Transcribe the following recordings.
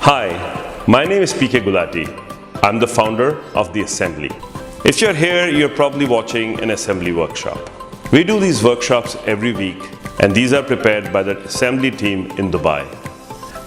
Hi, my name is PK Gulati. I'm the founder of The Assembly. If you're here, you're probably watching an assembly workshop. We do these workshops every week, and these are prepared by the assembly team in Dubai.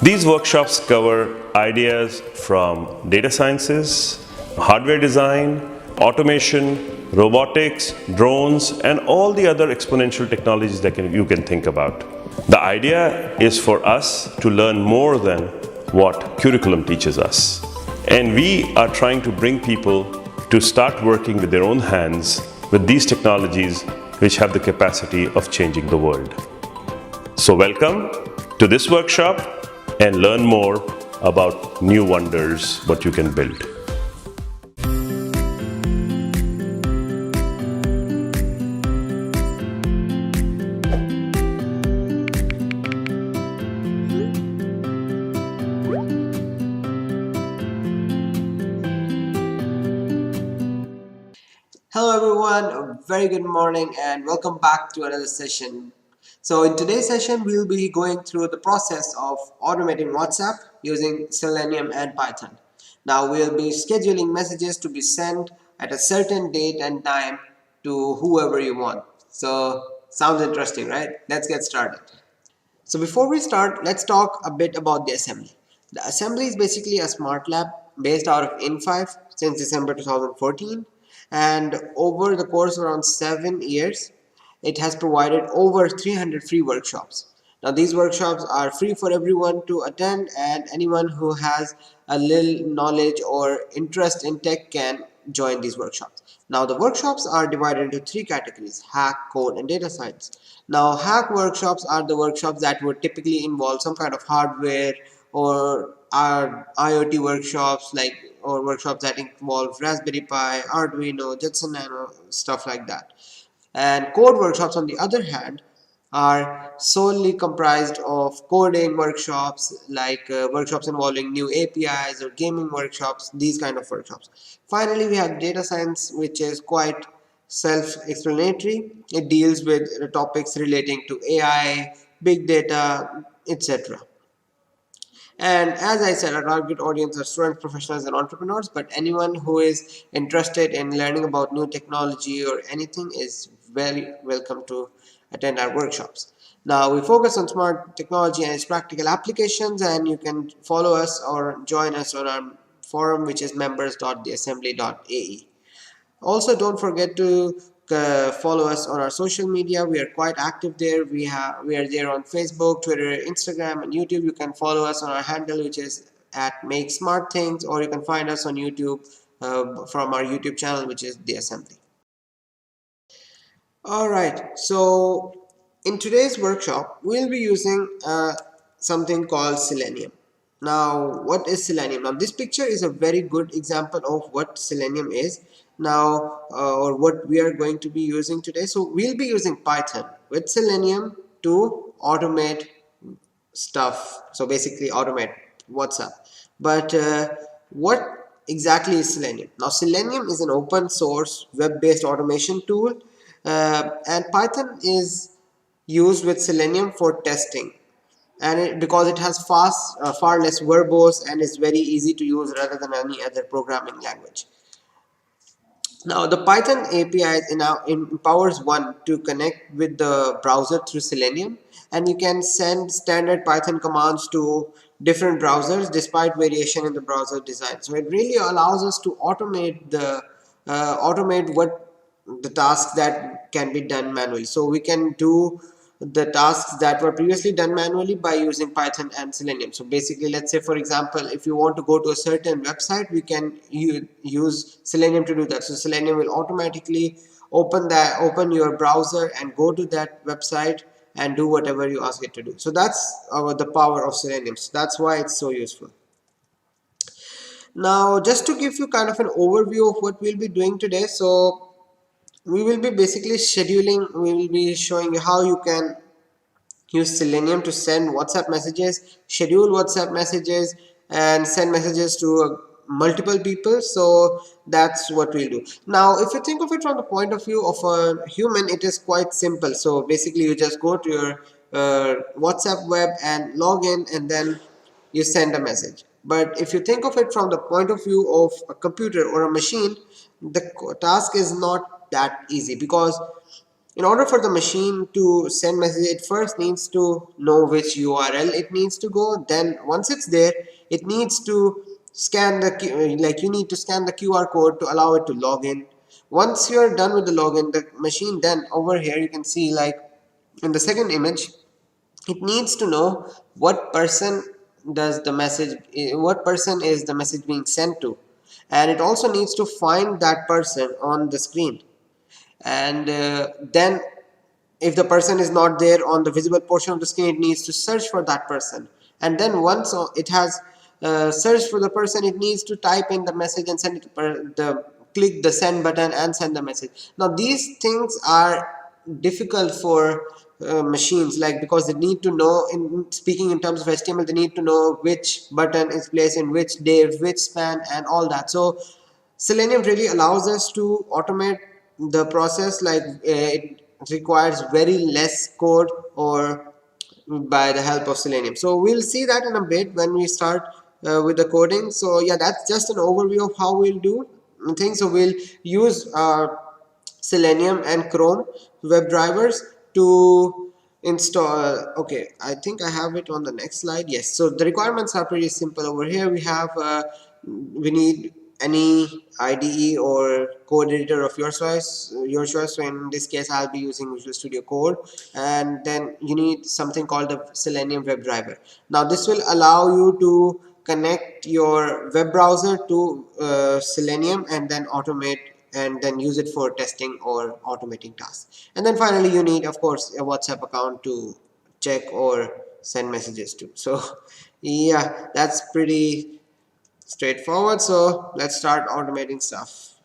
These workshops cover ideas from data sciences, hardware design, automation, robotics, drones, and all the other exponential technologies that you can think about. The idea is for us to learn more than what curriculum teaches us. And we are trying to bring people to start working with their own hands with these technologies which have the capacity of changing the world. So welcome to this workshop and learn more about new wonders, what you can build. Hello everyone, a very good morning and welcome back to another session. So in today's session we'll be going through the process of automating WhatsApp using Selenium and Python. Now we'll be scheduling messages to be sent at a certain date and time to whoever you want. So sounds interesting, right? Let's get started. So before we start, let's talk a bit about the assembly. The assembly is basically a smart lab based out of In5 since December 2014, and over the course of around 7 years it has provided over 300 free workshops. Now these workshops are free for everyone to attend, and anyone who has a little knowledge or interest in tech can join these workshops. Now the workshops are divided into three categories: hack, code, and data science. Now hack workshops are the workshops that would typically involve some kind of hardware, or are IoT workshops or workshops that involve Raspberry Pi, Arduino, Jetson Nano, stuff like that. And code workshops, on the other hand, are solely comprised of coding workshops, workshops involving new APIs or gaming workshops, these kind of workshops. Finally, we have data science, which is quite self-explanatory. It deals with topics relating to AI, big data, etc. And as I said, our target audience are students, professionals, and entrepreneurs, but anyone who is interested in learning about new technology or anything is very welcome to attend our workshops. Now, we focus on smart technology and its practical applications, and you can follow us or join us on our forum, which is members.theassembly.ae. Also, don't forget to follow us on our social media. We are quite active there. We are there on Facebook, Twitter, Instagram, and YouTube. You can follow us on our handle, which is at Make Smart Things, or you can find us on YouTube from our YouTube channel, which is The Assembly. Alright, so in today's workshop, we'll be using something called Selenium. Now, what is Selenium? Now, this picture is a very good example of what Selenium is now, or what we are going to be using today. So, we'll be using Python with Selenium to automate stuff. So, basically, automate WhatsApp. But what exactly is Selenium? Now, Selenium is an open source web-based automation tool, and Python is used with Selenium for testing, and because it has far less verbose and is very easy to use rather than any other programming language. Now the Python API empowers one to connect with the browser through Selenium, and you can send standard Python commands to different browsers despite variation in the browser design. So it really allows us to automate what the tasks that can be done manually. So we can do the tasks that were previously done manually by using Python and Selenium. So basically, let's say for example, if you want to go to a certain website, we can use Selenium to do that. So Selenium will automatically open your browser and go to that website and do whatever you ask it to do. So that's the power of Selenium. So that's why it's so useful. Now, just to give you kind of an overview of what we'll be doing today, so we will be basically scheduling. We will be showing you how you can use Selenium to send WhatsApp messages, schedule WhatsApp messages, and send messages to multiple people. So that's what we'll do. Now, if you think of it from the point of view of a human, it is quite simple. So basically, you just go to your WhatsApp web and log in, and then you send a message. But if you think of it from the point of view of a computer or a machine, the task is not that easy, because in order for the machine to send message, it first needs to know which URL it needs to go. Then once it's there, it needs to scan the like you need to scan the QR code to allow it to log in. Once you're done with the login, the machine, then over here you can see, like in the second image, it needs to know what person does the message what person is the message being sent to, and it also needs to find that person on the screen. And then if the person is not there on the visible portion of the screen, it needs to search for that person. And then once it has searched for the person, it needs to type in the message and send it to click the send button and send the message. Now these things are difficult for machines, like, because they need to know, in speaking in terms of HTML, they need to know which button is placed in which div, which span, and all that. So Selenium really allows us to automate the process, like it requires very less code or by the help of Selenium. So we'll see that in a bit when we start with the coding. So yeah, that's just an overview of how we'll do things. So we'll use Selenium and Chrome web drivers to install. Okay, I think I have it on the next slide. Yes, so the requirements are pretty simple. Over here we have we need any IDE or code editor of your choice. So in this case I'll be using Visual Studio Code. And then you need something called the Selenium web driver. Now this will allow you to connect your web browser to Selenium and then automate and then use it for testing or automating tasks. And then finally you need, of course, a WhatsApp account to check or send messages to. So yeah, that's pretty straightforward. So let's start automating stuff.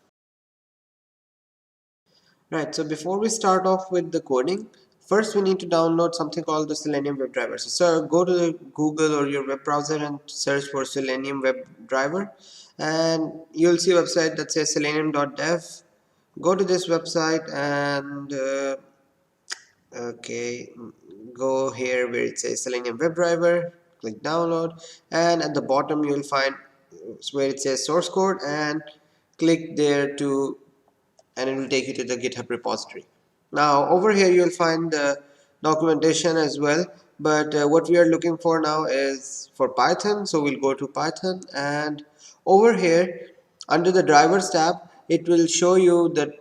Right, so before we start off with the coding, first we need to download something called the Selenium WebDriver. So go to Google or your web browser and search for Selenium WebDriver, and you'll see a website that says selenium.dev. Go to this website and okay, go here where it says Selenium WebDriver, click download, and at the bottom you'll find where it says source code, and click there to, and it will take you to the GitHub repository. Now over here you'll find the documentation as well, but what we are looking for now is for Python. So we'll go to Python, and over here under the drivers tab it will show you the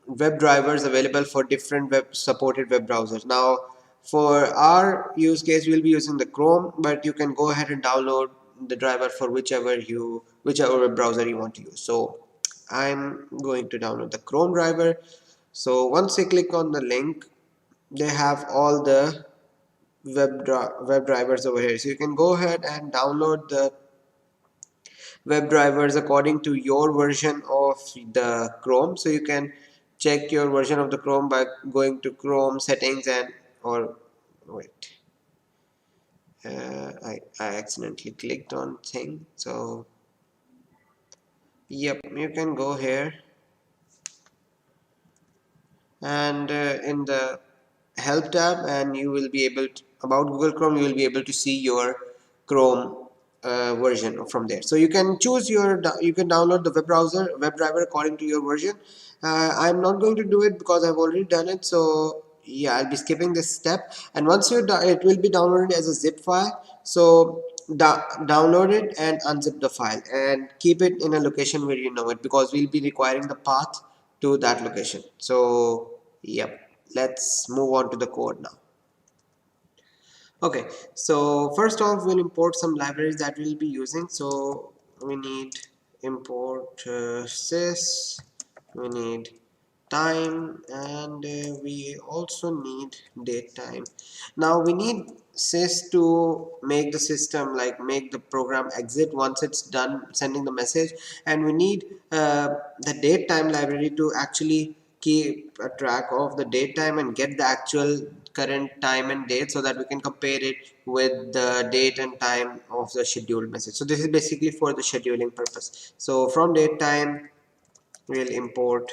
web drivers available for different supported web browsers. Now for our use case we'll be using the Chrome, but you can go ahead and download the driver for whichever web browser you want to use. So I'm going to download the Chrome driver. So once you click on the link, they have all the web drivers over here. So you can go ahead and download the web drivers according to your version of the Chrome. So you can check your version of the Chrome by going to Chrome settings, and or wait, I accidentally clicked on thing. So yep, you can go here, and in the help tab, and you will be able to, about Google Chrome, you will be able to see your Chrome version from there. So you can choose you can download the web driver according to your version. I'm not going to do it because I've already done it, so yeah, I'll be skipping this step. And once you're done, it will be downloaded as a zip file. So download it and unzip the file and keep it in a location where you know it, because we'll be requiring the path to that location. So yep, let's move on to the code now. Okay, so first off we'll import some libraries that we'll be using. So we need import sys, we need time, and we also need date time. Now we need sys to make the system, like make the program exit once it's done sending the message, and we need the date time library to actually keep a track of the date time and get the actual current time and date, so that we can compare it with the date and time of the scheduled message. So this is basically for the scheduling purpose. So from date time we'll import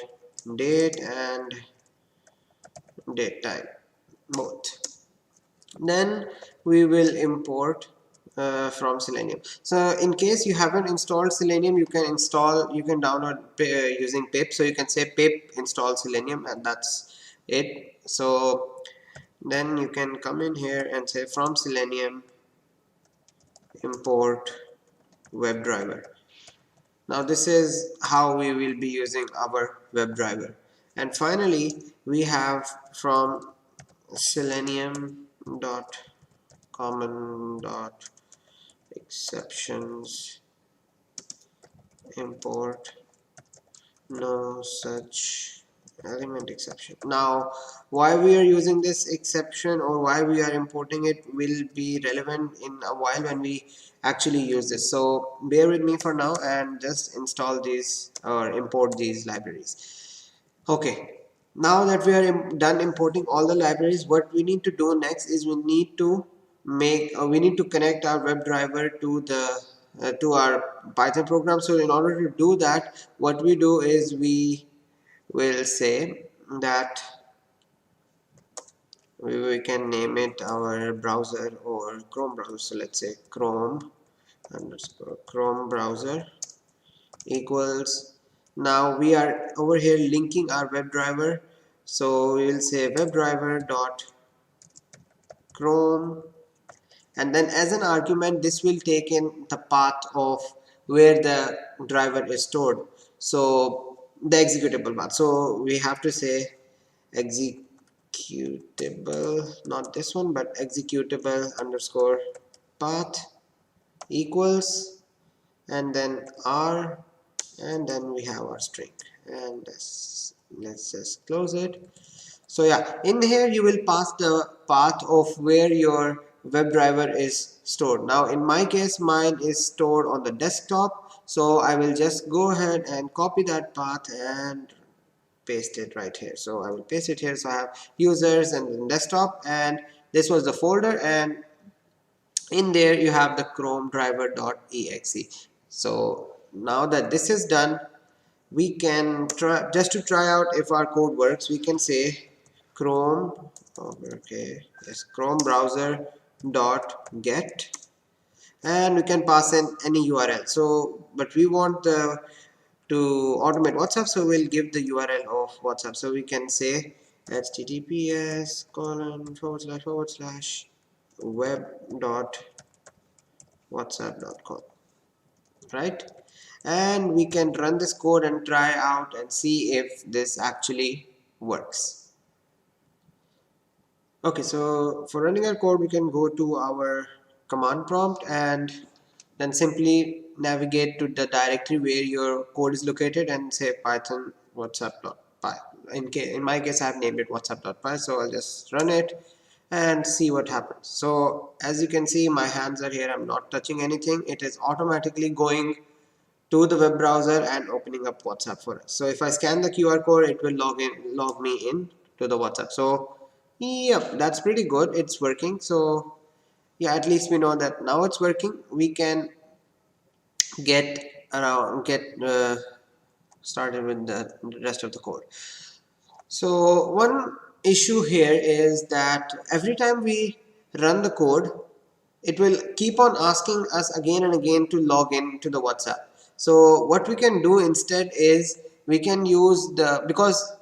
date and date time both. Then we will import from Selenium. So in case you haven't installed Selenium, you can download using pip. So you can say pip install Selenium, and that's it. So then you can come in here and say from Selenium import WebDriver. Now this is how we will be using our WebDriver. And finally we have from Selenium dot common dot exceptions import no such element exception. Now why we are using this exception or why we are importing it will be relevant in a while when we actually use this. So bear with me for now and just install these or import these libraries. Okay, now that we are done importing all the libraries, what we need to do next is we need to connect our WebDriver to the to our Python program. So in order to do that, what we do is we will say that we can name it our browser or Chrome browser. So let's say Chrome underscore Chrome browser equals, now we are over here linking our WebDriver. So we will say WebDriver dot Chrome, and then as an argument this will take in the path of where the driver is stored, so the executable path. So we have to say executable, not this one but executable underscore path equals, and then r, and then we have our string, and let's just close it. So yeah, in here you will pass the path of where your WebDriver is stored. Now in my case mine is stored on the desktop, so I will just go ahead and copy that path and paste it right here. So I will paste it here. So I have users and then desktop, and this was the folder, and in there you have the chrome driver.exe. So now that this is done, we can try, just to try out if our code works, we can say chrome, okay, yes, chrome browser dot get, and we can pass in any URL. So but we want to automate WhatsApp, so we'll give the URL of WhatsApp. So we can say https colon / web dot whatsapp.com, right? And we can run this code and try out and see if this actually works. Okay, so for running our code we can go to our command prompt and then simply navigate to the directory where your code is located and say python whatsapp.py. In my case I have named it whatsapp.py, so I'll just run it and see what happens. So as you can see, my hands are here, I'm not touching anything. It is automatically going to the web browser and opening up WhatsApp for us. So if I scan the QR code, it will log me in to the WhatsApp. So yep, that's pretty good, it's working. So yeah, at least we know that now it's working. We can get started with the rest of the code. So one issue here is that every time we run the code, it will keep on asking us again and again to log in to the WhatsApp. So what we can do instead is we can use because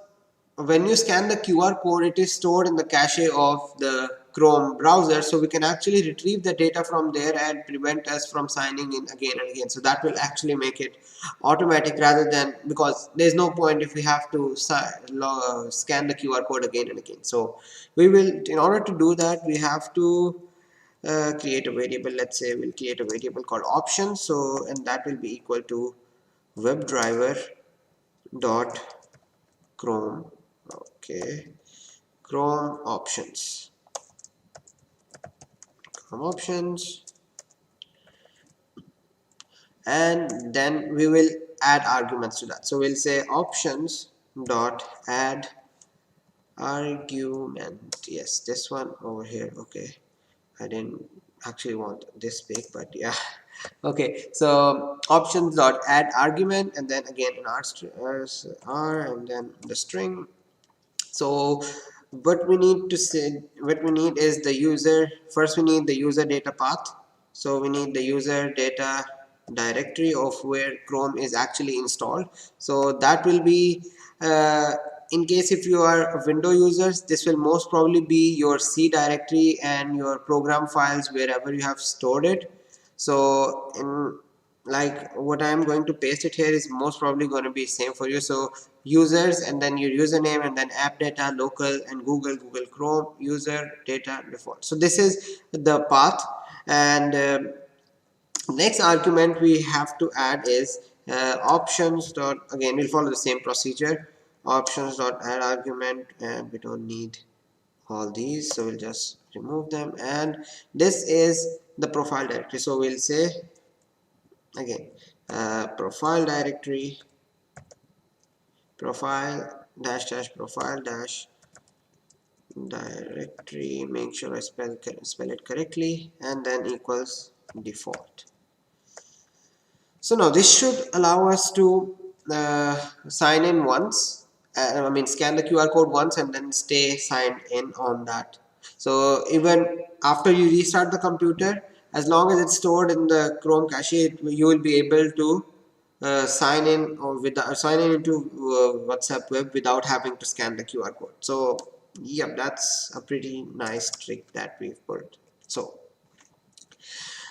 when you scan the QR code, it is stored in the cache of the Chrome browser, so we can actually retrieve the data from there and prevent us from signing in again and again. So that will actually make it automatic rather than, because there's no point if we have to scan the QR code again and again. So we will, in order to do that, we have to create a variable. Let's say we'll create a variable called options. So and that will be equal to WebDriver dot Chrome, okay, Chrome options, and then we will add arguments to that. So we'll say options dot add argument, yes, this one over here. Okay, I didn't actually want this big, but yeah. Okay, so options dot add argument, and then again an r and then the string. So what we need is the user, first we need the user data path, So we need the user data directory of where Chrome is actually installed. So that will be in case if you are a window users, this will most probably be your C directory and your program files wherever you have stored it. So in like what I'm going to paste it here is most probably going to be same for you. So users and then your username and then app data local and Google Chrome user data default. So this is the path. And next argument we have to add is options dot, again we'll follow the same procedure, options dot add argument, and we don't need all these, so we'll just remove them. And this is the profile directory, so we'll say again profile directory, profile dash dash profile dash directory, make sure I spell it correctly, and then equals default. So now this should allow us to sign in once, I mean scan the QR code once and then stay signed in on that. So even after you restart the computer, as long as it's stored in the Chrome cache, you will be able to sign in or sign in into WhatsApp web without having to scan the QR code. So yeah, that's a pretty nice trick that we've put. So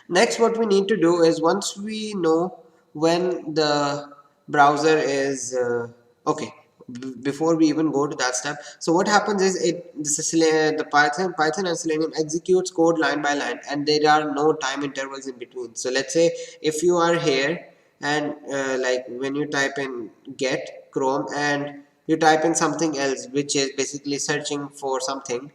next what we need to do is, once we know when the browser is okay, before we even go to that step, so what happens is the Python and Selenium executes code line by line, and there are no time intervals in between. So let's say if you are here and like when you type in get Chrome and you type in something else which is basically searching for something,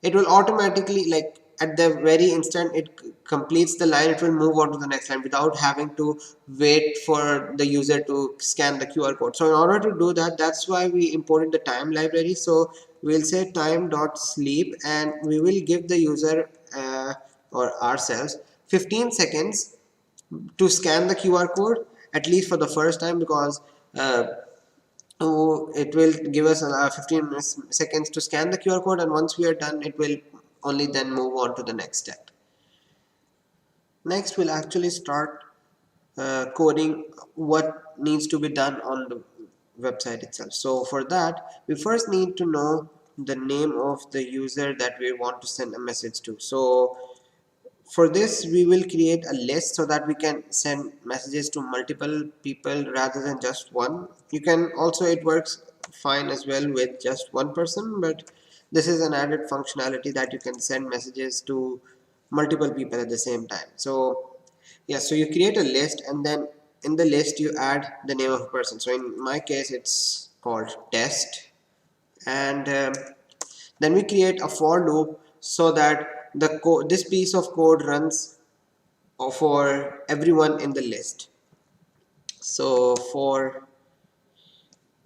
it will automatically, like at the very instant it completes the line, it will move on to the next line without having to wait for the user to scan the QR code. So in order to do that, that's why we imported the time library. So we'll say time dot sleep, and we will give the user or ourselves 15 seconds to scan the QR code, at least for the first time, because it will give us 15 seconds to scan the QR code, and once we are done, it will only then move on to the next step. Next, we'll actually start coding what needs to be done on the website itself. So for that, we first need to know the name of the user that we want to send a message to. So for this, we will create a list so that we can send messages to multiple people rather than just one. You can also, it works fine as well with just one person, but this is an added functionality that you can send messages to multiple people at the same time. So yeah, so you create a list, and then in the list you add the name of a person. So in my case, it's called test. And then we create a for loop so that this piece of code runs for everyone in the list. So for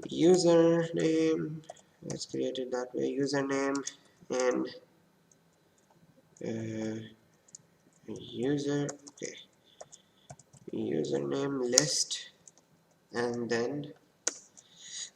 username, let's create it that way, username and user, okay, username list, and then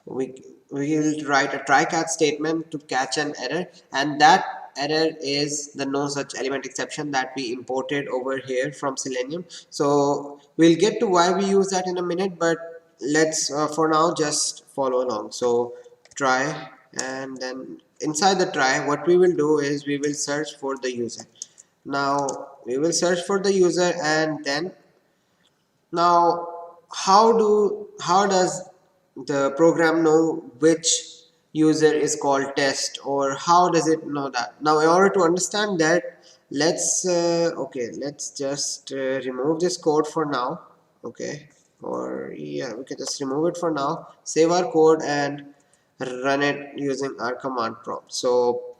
we will write a try catch statement to catch an error, and that error is the no such element exception that we imported over here from Selenium. So we'll get to why we use that in a minute, but let's for now just follow along. So try, and then inside the try, what we will do is we will search for the user. Now we will search for the user, and then now how does the program know which user is called test, or how does it know that? Now in order to understand that, let's okay, let's just remove this code for now. Okay, or yeah, we can just remove it for now, save our code and run it using our command prompt. So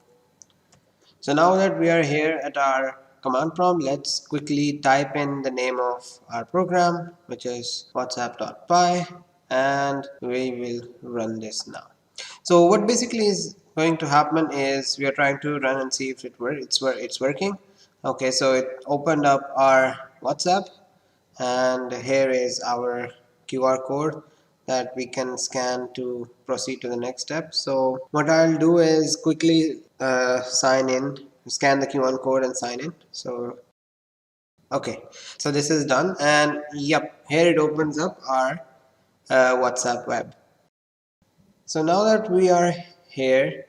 now that we are here at our command prompt, let's quickly type in the name of our program, which is whatsapp.py, and we will run this now. So what basically is going to happen is we are trying to run and see if it's working. Okay, so it opened up our WhatsApp, and here is our QR code that we can scan to proceed to the next step. So what I'll do is quickly sign in, scan the QR code and sign in. So Okay, so this is done, and yep, here it opens up our WhatsApp web. So now that we are here,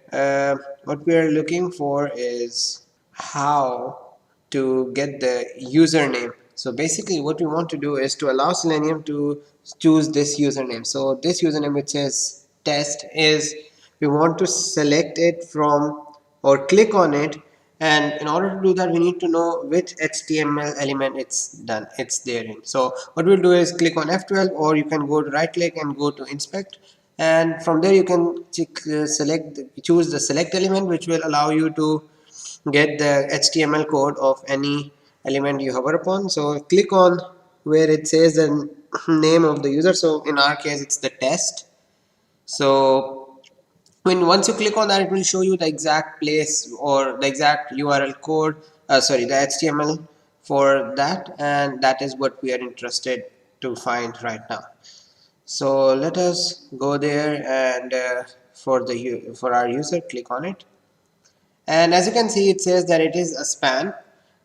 what we are looking for is how to get the username. So basically what we want to do is to allow Selenium to choose this username. So this username which says test is, we want to select it from or click on it, and in order to do that we need to know which HTML element it's there in. So what we'll do is click on F12, or you can go to right click and go to inspect, and from there you can choose the select element, which will allow you to get the HTML code of any element you hover upon. So click on where it says the name of the user. So in our case it's the test. So once you click on that, it will show you the exact place or the exact URL code, sorry, the HTML for that, and that is what we are interested to find right now. So let us go there, and for our user, click on it, and as you can see it says that it is a span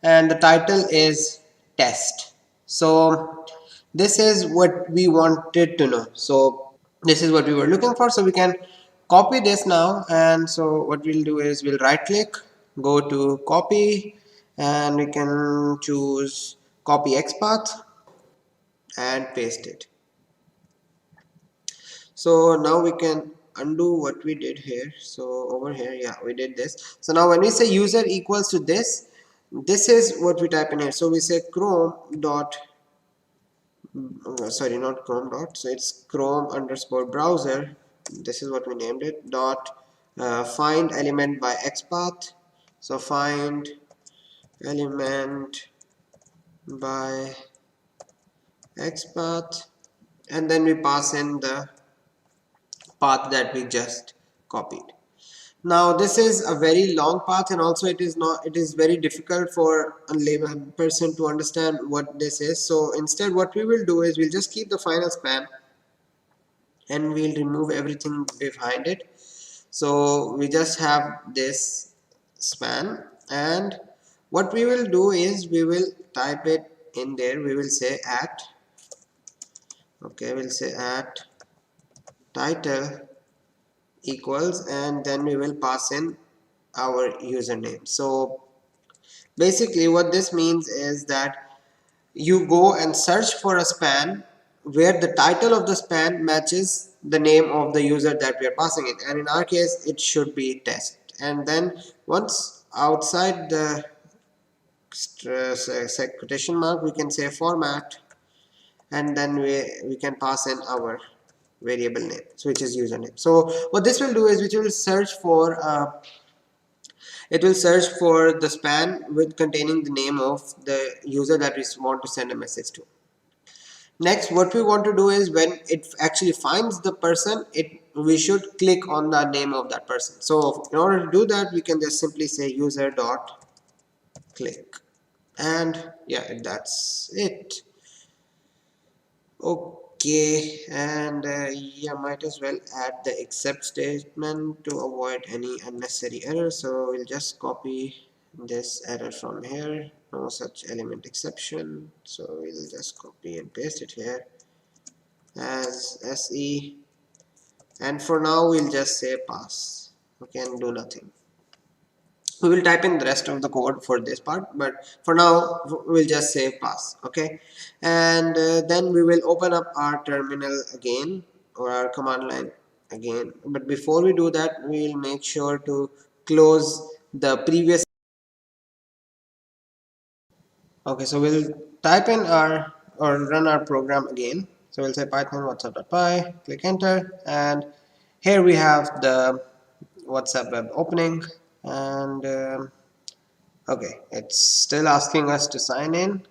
and the title is test. So this is what we wanted to know. So this is what we were looking for. So we can copy this now, and so what we'll do is we'll right click, go to copy, and we can choose copy XPath and paste it. So now we can undo what we did here. So over here, yeah, we did this. So now when we say user equals to this is what we type in here. So we say chrome dot, sorry, not chrome dot, so it's chrome underscore browser, this is what we named it, dot find element by XPath. So find element by XPath, and then we pass in the path that we just copied. Now this is a very long path, and also it is very difficult for a layman person to understand what this is. So instead what we will do is we'll just keep the final span and we'll remove everything behind it. So we just have this span, and what we will do is we will type it in there. We will say at, okay, we'll say at title equals, and then we will pass in our username. So basically what this means is that you go and search for a span where the title of the span matches the name of the user that we are passing it, and in our case it should be test. And then once outside the quotation mark we can say format, and then we can pass in our variable name, so which is username. So what this will do is which will search for it will search for the span with containing the name of the user that we want to send a message to. Next, what we want to do is when it actually finds the person, we should click on the name of that person. So in order to do that, we can just simply say user dot click, and yeah, that's it. Okay, and yeah, might as well add the except statement to avoid any unnecessary errors. So we'll just copy this error from here, no such element exception. So we'll just copy and paste it here as SE, and for now we'll just say pass. Okay, and do nothing. We will type in the rest of the code for this part, but for now we'll just say pass. Okay, and then we will open up our terminal again, or our command line again, but before we do that we will make sure to close the previous. Okay, so we'll type in our or run our program again. So we'll say python whatsapp.py, click enter, and here we have the WhatsApp web opening, and okay, it's still asking us to sign in.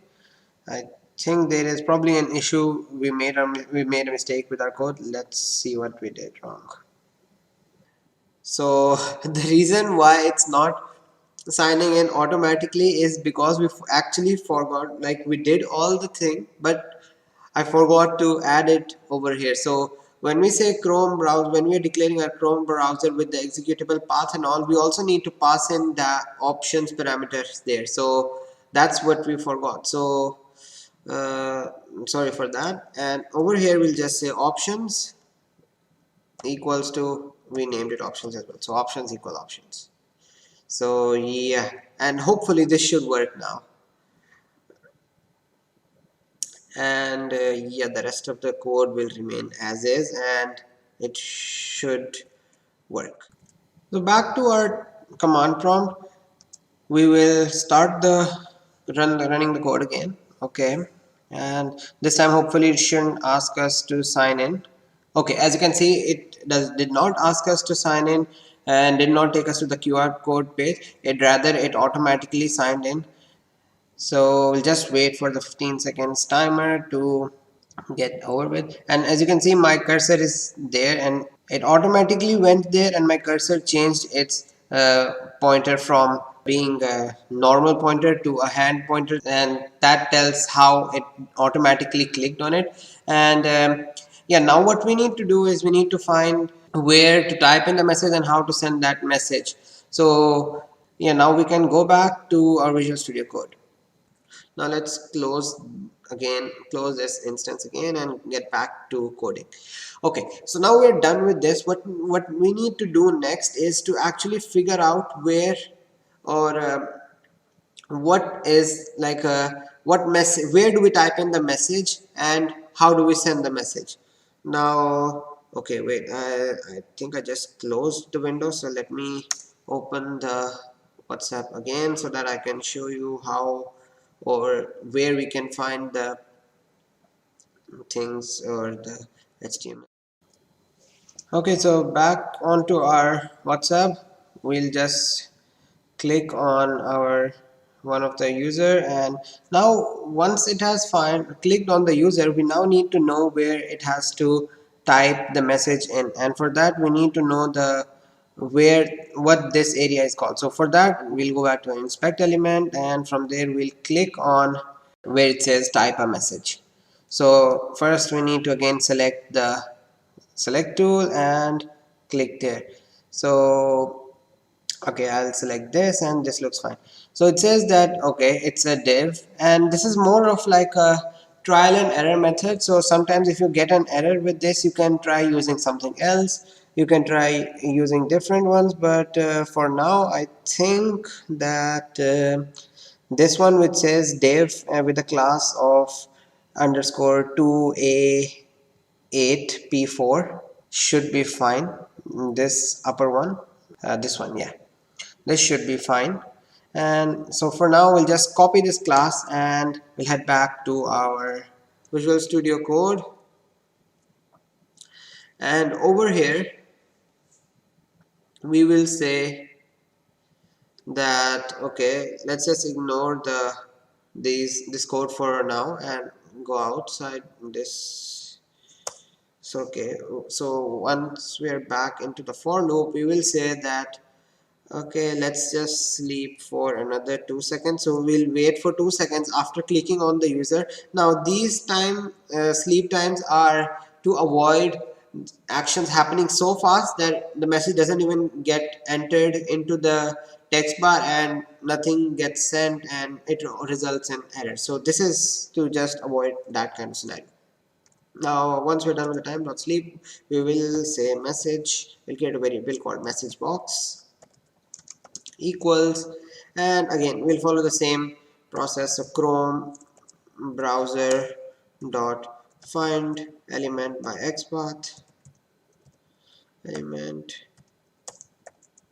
I think there is probably an issue. We made a mistake with our code. Let's see what we did wrong. So the reason why it's not signing in automatically is because we actually forgot, like we did all the thing, but I forgot to add it over here. So when we say Chrome browser, when we are declaring our Chrome browser with the executable path and all, we also need to pass in the options parameters there. So that's what we forgot. So sorry for that. And over here we'll just say options equals to, we named it options as well, so options equal options. So yeah, and hopefully this should work now. And yeah, the rest of the code will remain as is and it should work. So back to our command prompt, we will start the running the code again. Okay, and this time hopefully it shouldn't ask us to sign in. Okay, as you can see, it did not ask us to sign in and did not take us to the QR code page. It rather it automatically signed in. So we'll just wait for the 15 seconds timer to get over with. And as you can see, my cursor is there and it automatically went there, and my cursor changed its pointer from being a normal pointer to a hand pointer, and that tells how it automatically clicked on it. And yeah, now what we need to do is we need to find where to type in the message and how to send that message. So yeah, now we can go back to our Visual Studio Code. Now let's close this instance again and get back to coding. Okay, so now we're done with this. What we need to do next is to actually figure out where, or what is like what message, where do we type in the message and how do we send the message. Now okay, wait, I think I just closed the window, so let me open the WhatsApp again so that I can show you how or where we can find the things or the HTML. Okay, so back onto our WhatsApp, we'll just click on our one of the user, and now once it has clicked on the user, we now need to know where it has to type the message in, and for that we need to know the where what this area is called. So for that we'll go back to inspect element, and from there we'll click on where it says type a message. So first we need to again select the select tool and click there. So okay, I'll select this and this looks fine. So it says that okay, it's a div, and this is more of like a trial and error method. So sometimes if you get an error with this, you can try using something else, you can try using different ones, but for now I think that this one which says div with a class of underscore 2a8p4 should be fine. This upper one, this one, yeah, this should be fine. And so for now we'll just copy this class and we'll head back to our Visual Studio Code, and over here we will say that okay, let's just ignore this code for now and go outside this. So okay, so once we are back into the for loop, we will say that okay, let's just sleep for another 2 seconds. So we'll wait for 2 seconds after clicking on the user. Now these sleep times are to avoid actions happening so fast that the message doesn't even get entered into the text bar and nothing gets sent and it results in error. So this is to just avoid that kind of scenario. Now once we're done with the time dot sleep, we will say message, we'll create a variable called message box equals, and again we'll follow the same process. So Chrome browser dot find element by xpath, element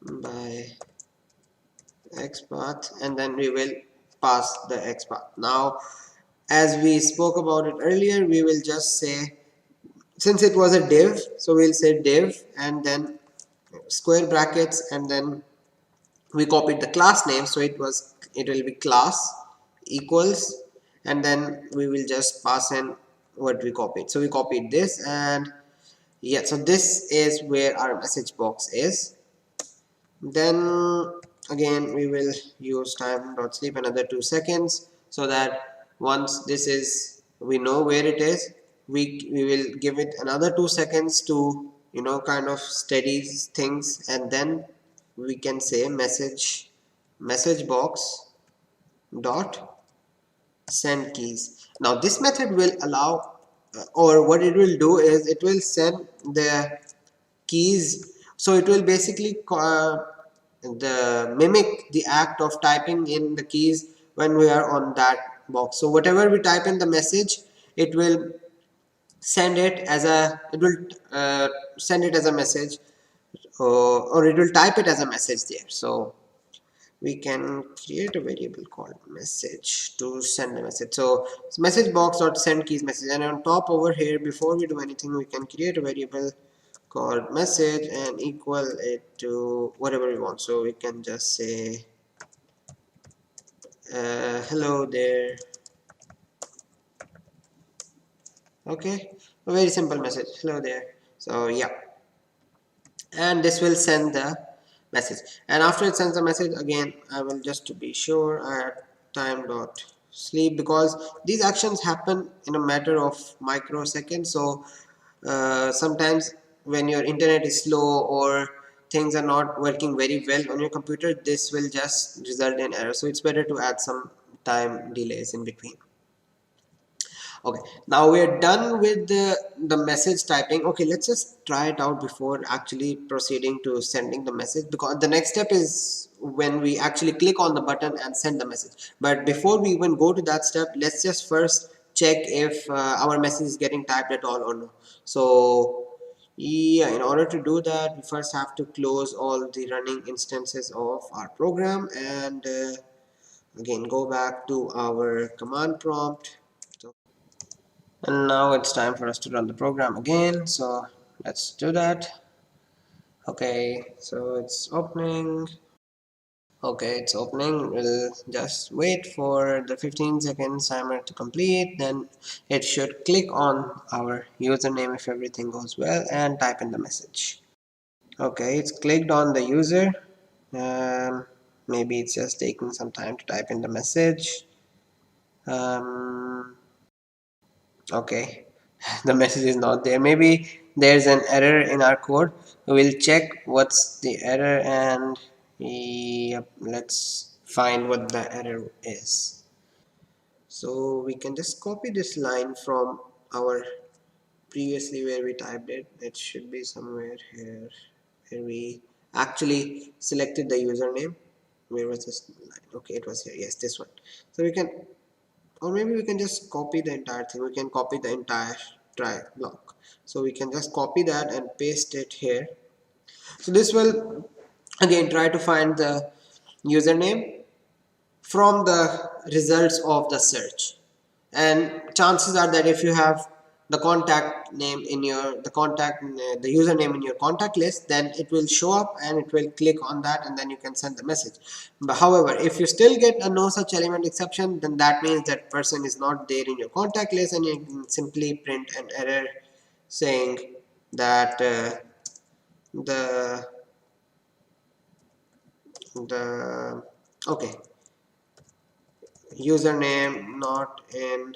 by xpath, and then we will pass the xpath. Now as we spoke about it earlier, we will just say, since it was a div, so we'll say div and then square brackets, and then we copied the class name, so it will be class equals, and then we will just pass in what we copied. So we copied this, and yeah, so this is where our message box is. Then again we will use time dot sleep another 2 seconds, so that once this is, we know where it is, we will give it another 2 seconds to kind of steady things, and then we can say message box dot send keys. Now this method will allow, or what it will do is it will send the keys. So it will basically the mimic the act of typing in the keys when we are on that box. So whatever we type in the message, it will send it as a, it will send it as a message, or it will type it as a message there. So we can create a variable called message to send a message. So message box dot send keys message, and on top over here, before we do anything, we can create a variable called message and equal it to whatever we want. So we can just say hello there. Okay, a very simple message, hello there. So yeah, and this will send the message. And after it sends the message, again I will, just to be sure, add time dot sleep, because these actions happen in a matter of microseconds. So sometimes when your internet is slow or things are not working very well on your computer, this will just result in error. So it's better to add some time delays in between. Okay, now we are done with the message typing. Okay, let's just try it out before actually proceeding to sending the message, because the next step is when we actually click on the button and send the message. But before we even go to that step, let's just first check if our message is getting typed at all or no. So yeah, in order to do that, we first have to close all the running instances of our program, and again go back to our command prompt. So, and now it's time for us to run the program again, so let's do that. Okay, so it's opening. Okay, it's opening. We'll just wait for the 15 seconds timer to complete, then it should click on our username if everything goes well and type in the message. Okay, it's clicked on the user. Maybe it's just taking some time to type in the message. Okay, the message is not there. Maybe there's an error in our code. We'll check what's the error, and yep, let's find what the error is. So we can just copy this line from our previously where we typed it. It should be somewhere here where we actually selected the username. Where was this line? Okay, it was here. Yes, this one. So we can, or maybe we can just copy the entire thing. We can copy the entire try block. So we can just copy that and paste it here. So this will again try to find the username from the results of the search, and chances are that if you have the contact name in your the username in your contact list, then it will show up and it will click on that, and then you can send the message. But however, if you still get a no such element exception, then that means that person is not there in your contact list, and you can simply print an error saying that the the okay, username not in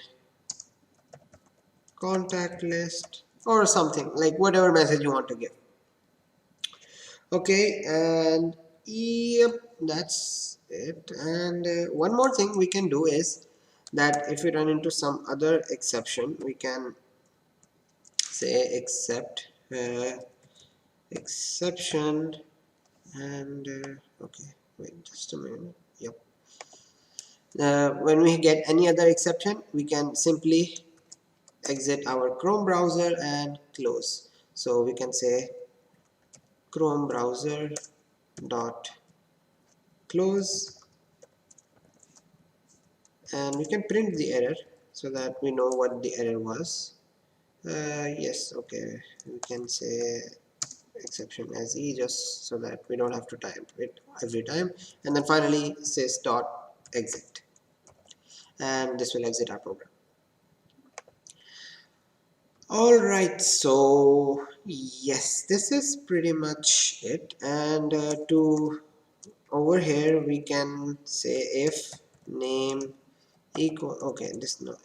contact list, or something like whatever message you want to give. Okay, and yep, that's it. And one more thing we can do is that if we run into some other exception, we can say exception, and okay, wait just a minute. Yep, when we get any other exception, we can simply exit our Chrome browser and close. So we can say Chrome browser dot close, and we can print the error so that we know what the error was. Yes, okay, we can say exception as e, just so that we don't have to type it every time, and then finally sys dot exit, and this will exit our program. All right, so yes, this is pretty much it. And to over here we can say if name equal, okay, this no,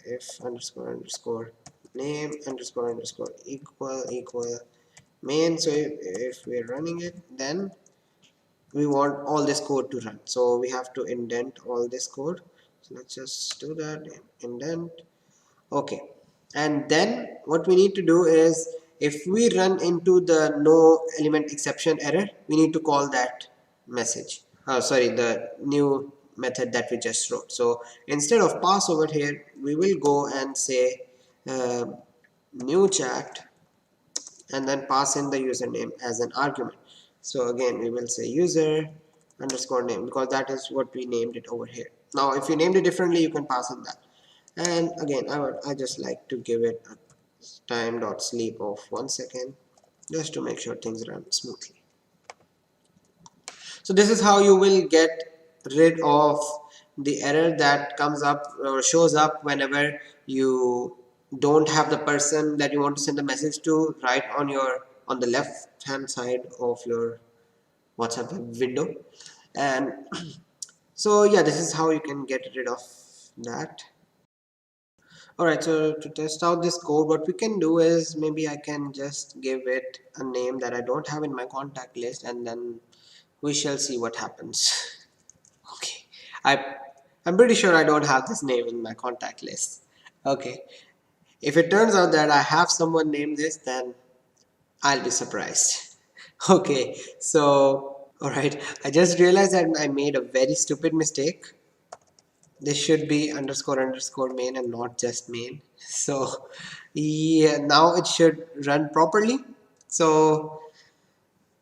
if underscore underscore name underscore underscore equal main. So if we're running it, then we want all this code to run, so we have to indent all this code. let's just do that, indent. Okay, and then what we need to do is, if we run into the no element exception error, we need to call that message, sorry, the new method that we just wrote. So instead of pass over here, we will go and say uh, new chat, and then pass in the username as an argument. So again, we will say user underscore name, because that is what we named it over here. Now if you named it differently, you can pass in that. And again, I just like to give it a time dot sleep of 1 second, just to make sure things run smoothly. So this is how you will get rid of the error that comes up or shows up whenever you don't have the person that you want to send the message to right on the left hand side of your WhatsApp window. And so yeah, this is how you can get rid of that. Alright, so to test out this code, what we can do is, maybe I can just give it a name that I don't have in my contact list, and then we shall see what happens. Okay, I'm pretty sure I don't have this name in my contact list. Okay, if it turns out that I have someone named this, then I'll be surprised. Okay, so alright, I just realized that I made a very stupid mistake. This should be underscore underscore main and not just main. So yeah, now it should run properly. So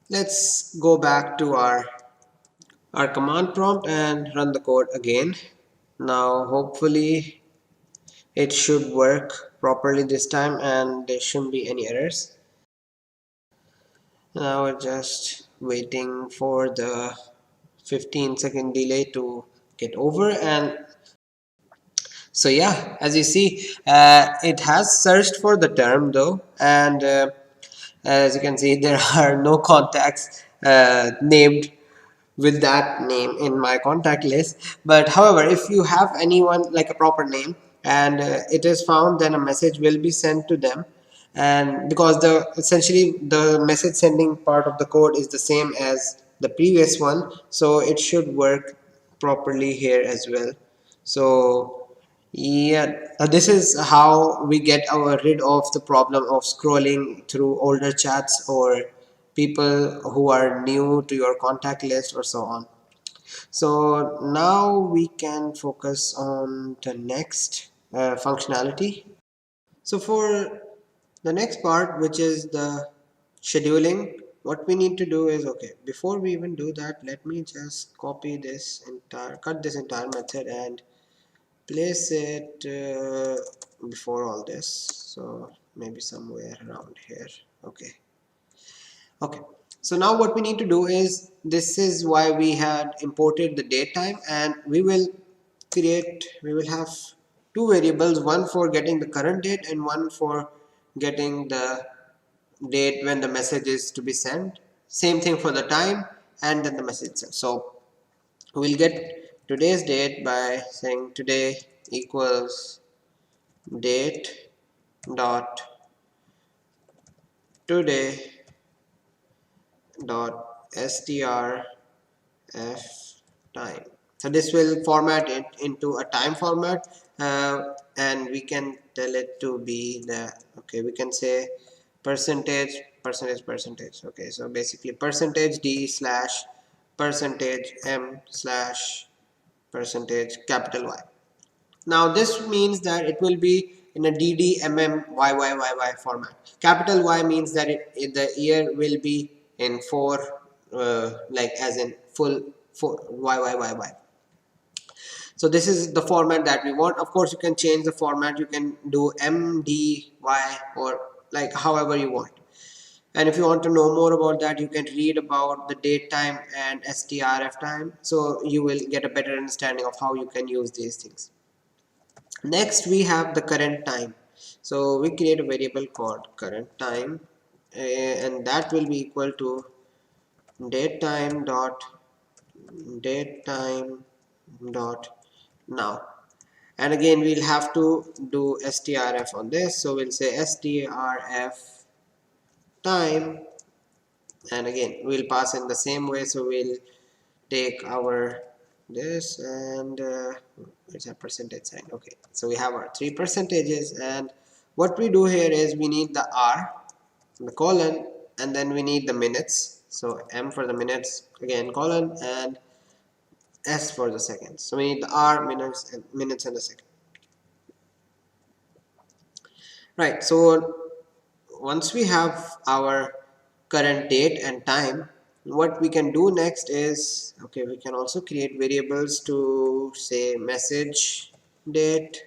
let's go back to our command prompt and run the code again. Now hopefully it should work properly this time and there shouldn't be any errors. Now we're just waiting for the 15-second delay to get over. And so yeah, as you see, it has searched for the term though, and as you can see, there are no contacts named with that name in my contact list. But however, if you have anyone like a proper name and it is found, then a message will be sent to them. And because essentially the message sending part of the code is the same as the previous one, so it should work properly here as well. So yeah, this is how we get rid of the problem of scrolling through older chats or people who are new to your contact list or so on. So now we can focus on the next functionality. So for the next part, which is the scheduling, what we need to do is, okay, before we even do that, let me just cut this entire method and place it before all this. So maybe somewhere around here. Okay, so now what we need to do is, this is why we had imported the date time, and we will have two variables, one for getting the current date and one for getting the date when the message is to be sent. Same thing for the time and then the message sent. So we'll get today's date by saying today equals date dot today dot strf time. So this will format it into a time format, and we can tell it to be the, okay, we can say percentage. Okay, so basically percentage d slash percentage m slash percentage capital Y. Now this means that it will be in a DDMMYYYY format. Capital Y means that the year will be in four, like as in full four YYYY. So this is the format that we want. Of course, you can change the format. You can do MDY or like however you want. And if you want to know more about that, you can read about the date time and STRF time. So you will get a better understanding of how you can use these things. Next we have the current time. So we create a variable called current time, and that will be equal to date time dot now. And again, we'll have to do strf on this, so we'll say strf time, and again we'll pass in the same way. So we'll take our this and Where's our percentage sign? Okay, so we have our 3 percentages, and what we do here is we need the R, the colon, and then we need the minutes. So M for the minutes, again colon, and S for the seconds. So we need the R, minutes and the second. Right, so once we have our current date and time, what we can do next is, okay, we can also create variables to say message date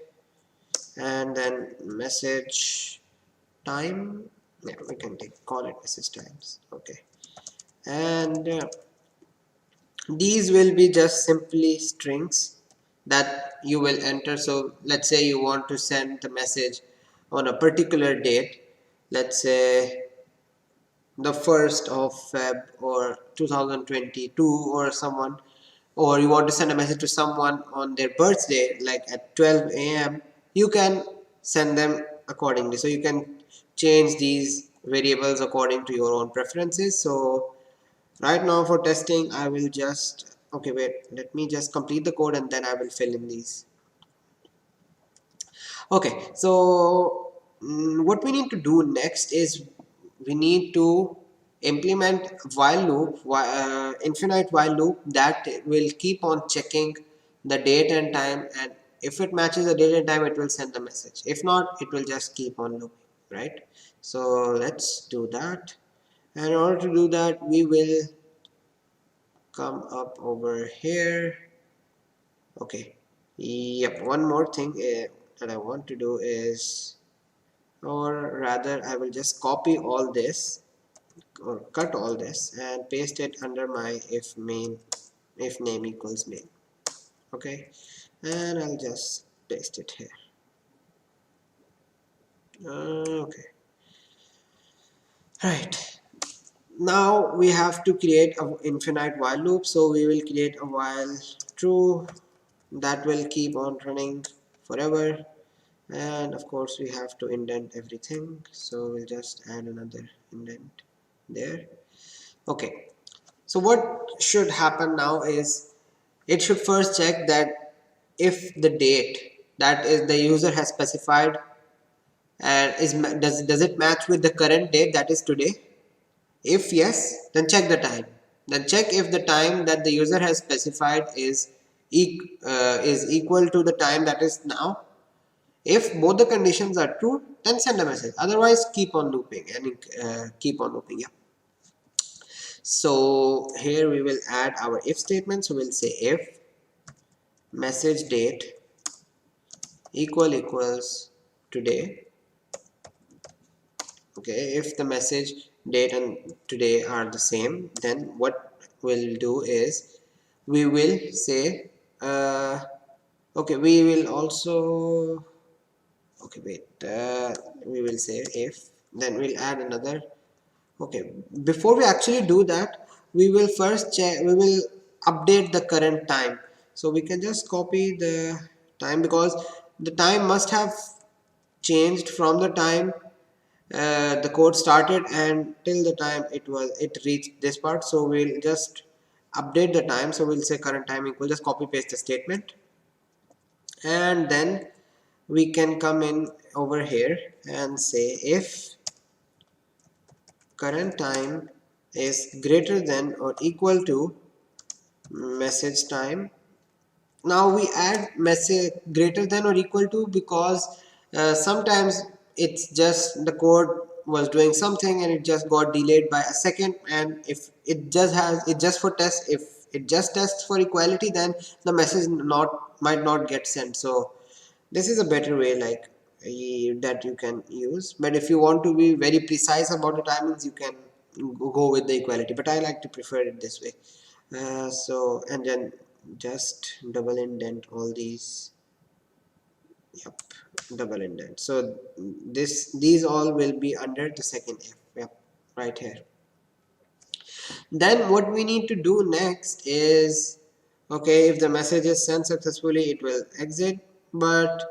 and then message time. Yeah, we can call it message times. Okay, and these will be just simply strings that you will enter. So let's say you want to send the message on a particular date, let's say the 1st of Feb or 2022, or someone, or you want to send a message to someone on their birthday like at 12 a.m., you can send them accordingly. So you can change these variables according to your own preferences. So right now for testing I will just, okay, wait, let me just complete the code and then I will fill in these. Okay, so what we need to do next is we need to implement while loop, infinite while loop that will keep on checking the date and time, and if it matches the date and time it will send the message. If not, it will just keep on looping, right? So let's do that, and in order to do that we will come up over here. Okay, yep, one more thing that I want to do is, or rather I will just copy all this or cut all this and paste it under my if name equals main. Okay, and I'll just paste it here. Okay, right, now we have to create an infinite while loop. So we will create a while true that will keep on running forever, and of course we have to indent everything, so we'll just add another indent there. Okay, so what should happen now is it should first check that if the date that is the user has specified and does it match with the current date, that is today. If yes, then check the time. Then check if the time that the user has specified is equal to the time that is now. If both the conditions are true, then send a message. Otherwise, keep on looping and keep on looping. Yeah. So here we will add our if statement. So we'll say if message date equals today. Okay, if the message date and today are the same, then what we'll do is we will say okay, we will also, okay, wait, we will say if, then we'll add another. Okay, before we actually do that, we will first check, we will update the current time. So we can just copy the time because the time must have changed from the time the code started and till the time it reached this part. So we'll just update the time. So we'll say current time equal, just copy paste the statement, and then we can come in over here and say if current time is greater than or equal to message time. Now we add message greater than or equal to because sometimes it's just the code was doing something and it just got delayed by a second, and if it just for test, if it just tests for equality, then the message might not get sent. So this is a better way, like that you can use, but if you want to be very precise about the timings, you can go with the equality, but I like to prefer it this way. So and then just double indent all these. Yep, double indent. So these all will be under the second if. Yep, right here. Then what we need to do next is, okay, if the message is sent successfully, it will exit. But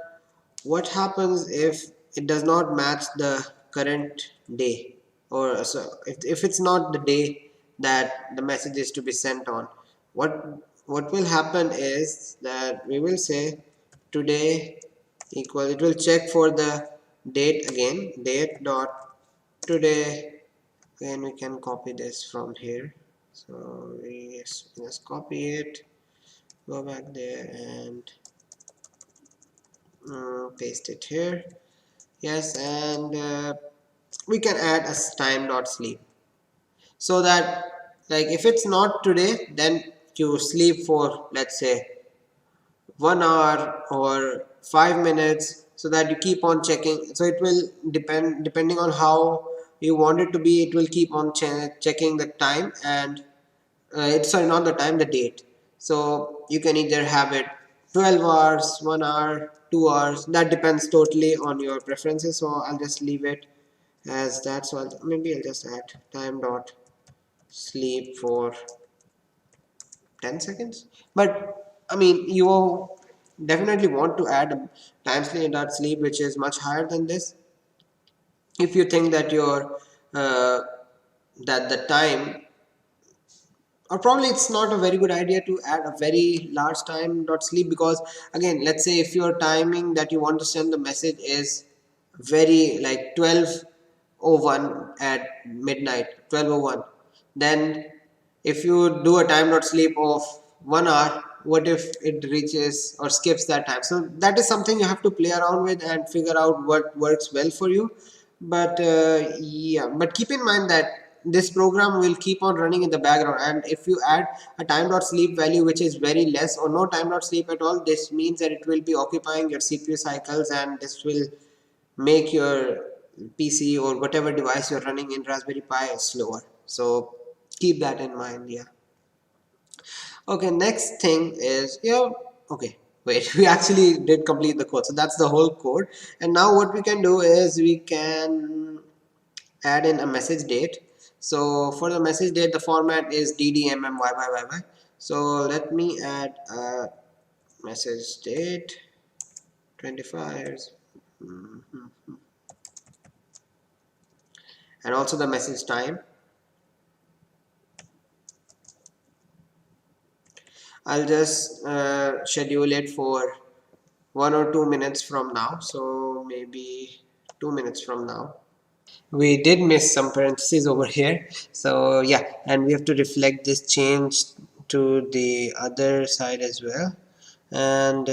what happens if it does not match the current day, or so if it's not the day that the message is to be sent on, what will happen is that we will say today equal, it will check for the date again, date dot today. Then we can copy this from here. So we just copy it, go back there and paste it here. Yes, and we can add a time dot sleep, so that like if it's not today, then you sleep for, let's say, 1 hour or 5 minutes, so that you keep on checking. So it will depending on how you want it to be, it will keep on checking the time, and it's sorry, not the time, the date. So you can either have it 12 hours, 1 hour, 2 hours, that depends totally on your preferences. So I'll just leave it as that. So maybe I'll just add time dot sleep for 10 seconds. But I mean, you definitely want to add a time sleep which is much higher than this. If you think that your that the time, or probably it's not a very good idea to add a very large time dot sleep, because again, let's say if your timing that you want to send the message is very like 12:01 at midnight, 12:01, then if you do a time dot sleep of 1 hour, what if it reaches or skips that time? So that is something you have to play around with and figure out what works well for you. But yeah, but keep in mind that this program will keep on running in the background, and if you add a time dot sleep value which is very less or no time dot sleep at all, this means that it will be occupying your CPU cycles, and this will make your PC or whatever device you're running in Raspberry Pi slower. So keep that in mind. Yeah. Okay, next thing is, yeah, okay, wait, we actually did complete the code. So that's the whole code. And now what we can do is we can add in a message date. So for the message date, the format is ddmmyyy. So let me add a message date 25, and also the message time. I'll just schedule it for 1 or 2 minutes from now. So maybe 2 minutes from now. We did miss some parentheses over here. So yeah, and we have to reflect this change to the other side as well. And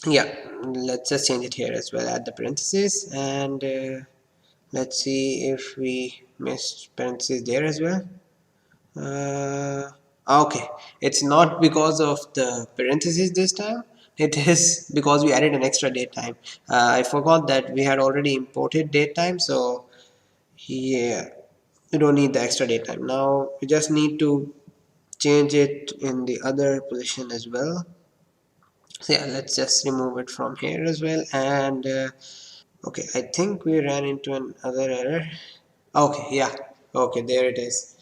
yeah, let's just change it here as well, add the parentheses, and let's see if we missed parentheses there as well. Okay, it's not because of the parentheses this time, it is because we added an extra date time. I forgot that we had already imported date time, so yeah, you don't need the extra date time. Now we just need to change it in the other position as well. So yeah, let's just remove it from here as well. And okay, I think we ran into another error. Okay, yeah, okay, there it is.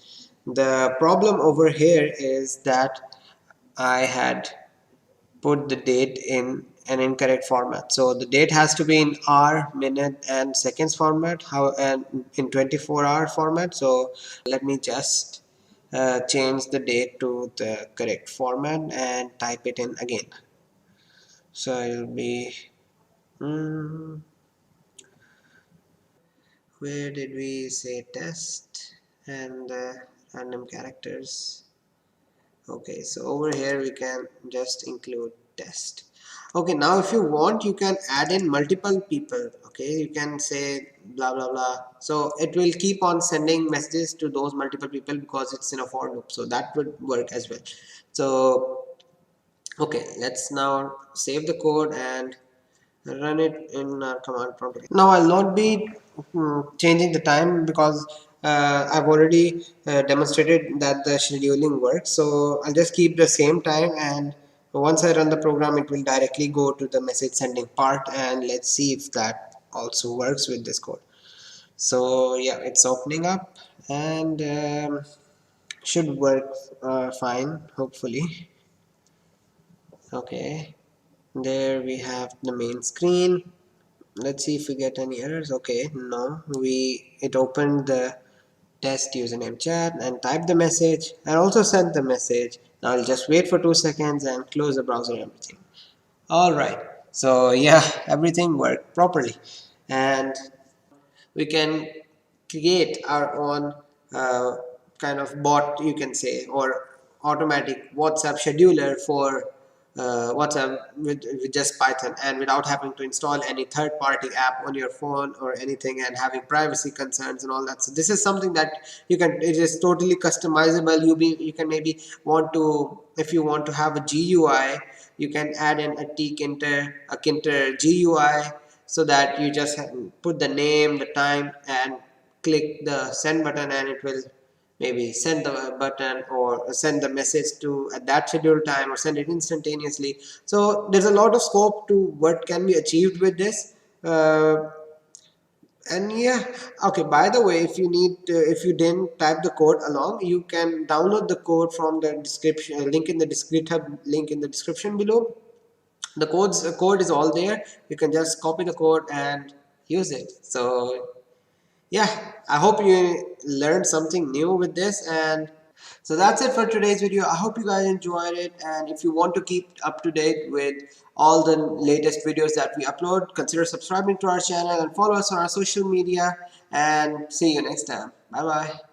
The problem over here is that I had put the date in an incorrect format. So the date has to be in hour, minute, and seconds format. How and in 24-hour format. So let me just change the date to the correct format and type it in again. So it'll be where did we say test and random characters. Okay, so over here we can just include test. Okay, now if you want, you can add in multiple people. Okay, you can say blah blah blah, so it will keep on sending messages to those multiple people because it's in a for loop, so that would work as well. So okay, let's now save the code and run it in our command prompt. Now I'll not be changing the time because I've already demonstrated that the scheduling works. So I'll just keep the same time, and once I run the program, it will directly go to the message sending part, and let's see if that also works with this code. So yeah, it's opening up, and should work fine, hopefully. Okay, there we have the main screen. Let's see if we get any errors. Okay, no, it opened the test username chat and typed the message and also sent the message. Now I'll just wait for 2 seconds and close the browser and everything. All right. So yeah, everything worked properly, and we can create our own uh, kind of bot, you can say, or automatic WhatsApp scheduler for WhatsApp with just Python, and without having to install any third-party app on your phone or anything, and having privacy concerns and all that. So this is something that you can. It is totally customizable. You can maybe want to, if you want to have a GUI, you can add in a Kinter GUI, so that you just put the name, the time, and click the send button, and it will maybe send the button or send the message to at that scheduled time, or send it instantaneously. So there's a lot of scope to what can be achieved with this. And yeah, okay, by the way, if you didn't type the code along, you can download the code from the description link in the GitHub link in the description below. The code is all there. You can just copy the code and use it. So yeah, I hope you learned something new with this. And so that's it for today's video. I hope you guys enjoyed it, and if you want to keep up to date with all the latest videos that we upload, consider subscribing to our channel and follow us on our social media, and see you next time. Bye bye.